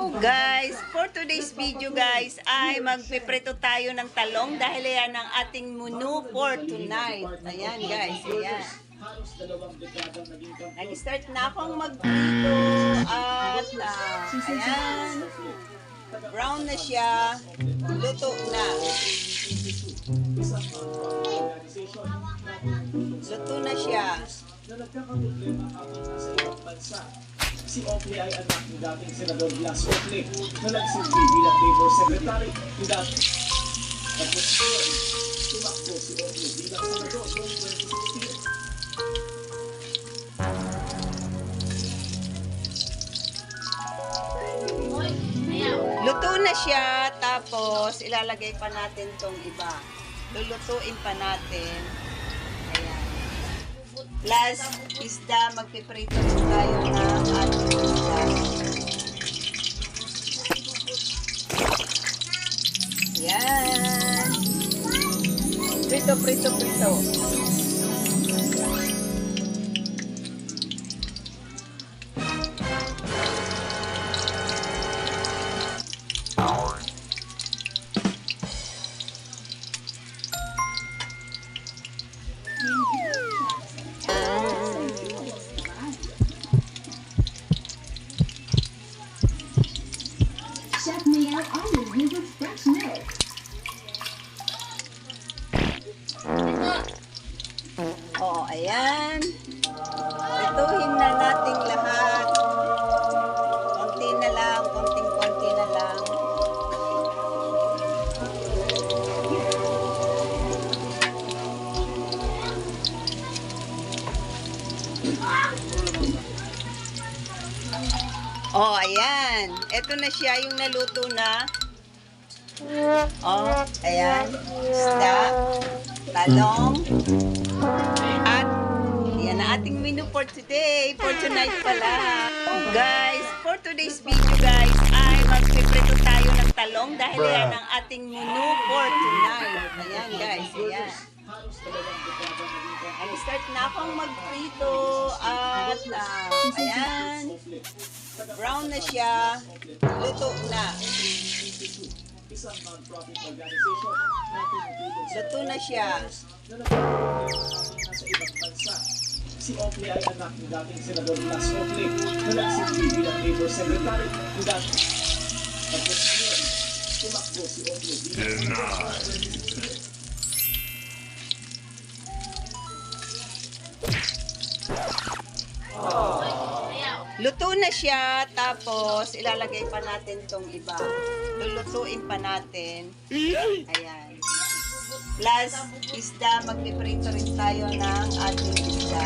Hello guys! For today's video guys ay magpiprito tayo ng talong dahil yan ang ating menu for tonight. Ayan guys, ayan. Nag-start na akong magprito at ayan. Brown na siya. Luto na. Luto na siya. Si Oakley ay anak ni dating Senador Blas Oakley na nagsilbi bilang Labor Secretary ni dating tapos tumakbo si Oakley bilang Senador noong 2016. Luto na siya, tapos ilalagay pa natin tong iba. Lulutuin pa natin. Ayan. Plus, isda, magpiprito tayo ng ating isda. Ayan. Prito, prito, prito. Chef Mia always uses fresh milk. Oh, ayan. Prituhin na natin lahat. Konti na lang, konting-konti na lang. Oh, ayan. Ito na siya yung naluto na. Oh, ayan. Isda, talong, at yan ang ating menu for today. For tonight pala. Guys, for today's video guys, ay magpiprito tayo ng talong dahil yan ang ating menu for tonight. Ayan guys, ayan. Start na akong magprito at ayan. Brown na siya. Luto na. Isang non-profit organization na tumutulong sa Luto na siya. nasa ibang bansa. Si Oakley ay anak ni dating Senador Blas Oakley na nagsilbi bilang Labor Secretary ni dating tapos ngayon, tumakbo si Oakley bilang Senador noong 2016. Luto na siya, tapos ilalagay pa natin tong iba. Lulutuin pa natin. Ayan. Plus, isda, magpiprito rin tayo ng ating isda.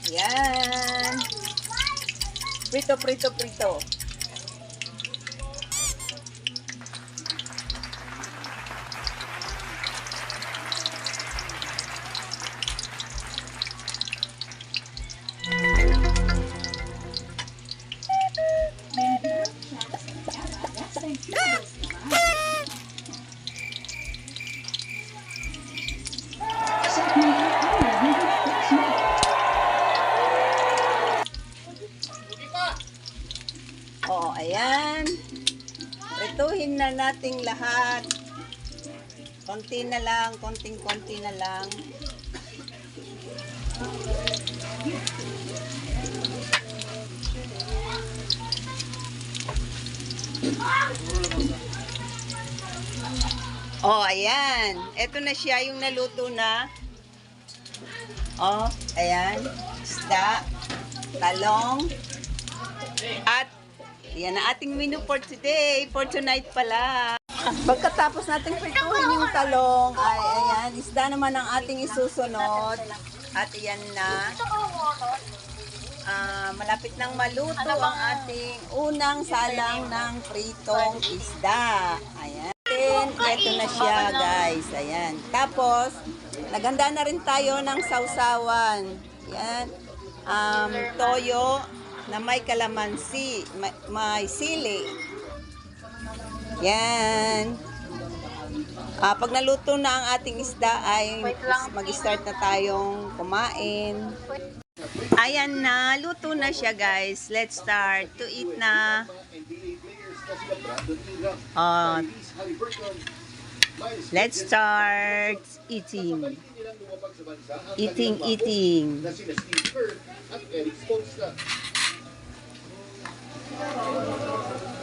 Ayan. Prito, prito, prito. Chef Mia always uses fresh milk. Oh, ayan. Prituhin na nating lahat. Konti na lang, konting-konti na lang. Oh, ayan. Ito na siya yung naluto na. Oh, ayan. Isda, talong, at yan ang ating menu for today. For tonight pala. Pagkatapos natin prituhin yung talong, ay ayan, isda naman ang ating isusunod. At yan na. Malapit nang maluto ang ating unang salang ng pritong isda. Ayan. Ito na siya guys. Ayan. Tapos, naganda na rin tayo ng sausawan. Ayan. Toyo na may kalamansi, may sili. Yan. Pag naluto na ang ating isda ay mag-start na tayong kumain. Ayan na, luto na siya guys. Let's start to eat na. Let's start eating. Eating.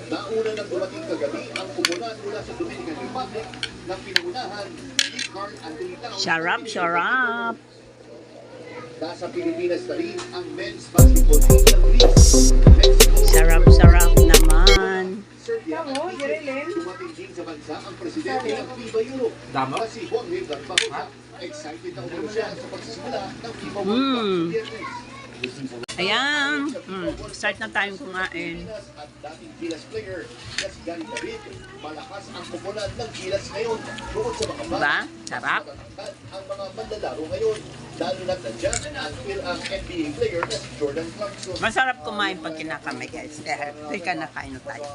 Nauna nang dumating kagabi ang kumulan mula sa Dominican Republic ng pinangunahan ni Carl Anthony Towns. Sarap. Nasa Pilipinas na rin ang men's basketball team ng Greece, Mexico, Sarap naman. Serbia at Egypt. Dumating din sa bansa ang presidente ng FIBA Europe na si Jorge Garbajosa. Excited na umano siya sa pagsisimula ng FIBA World Cup sa Viernes. Ayan. Start na tayong kumain. At dating Gilas player na si Gary David, malakas ang kumulan ng Gilas ngayon. Bukod sa mga Diba? Sarap. matatangkad ang mga manlalaro ngayon, lalo na nandiyan ang NBA player na si Jordan Clarkson. Masarap kumain pag kinakamay guys. Kaya nakain na tayo.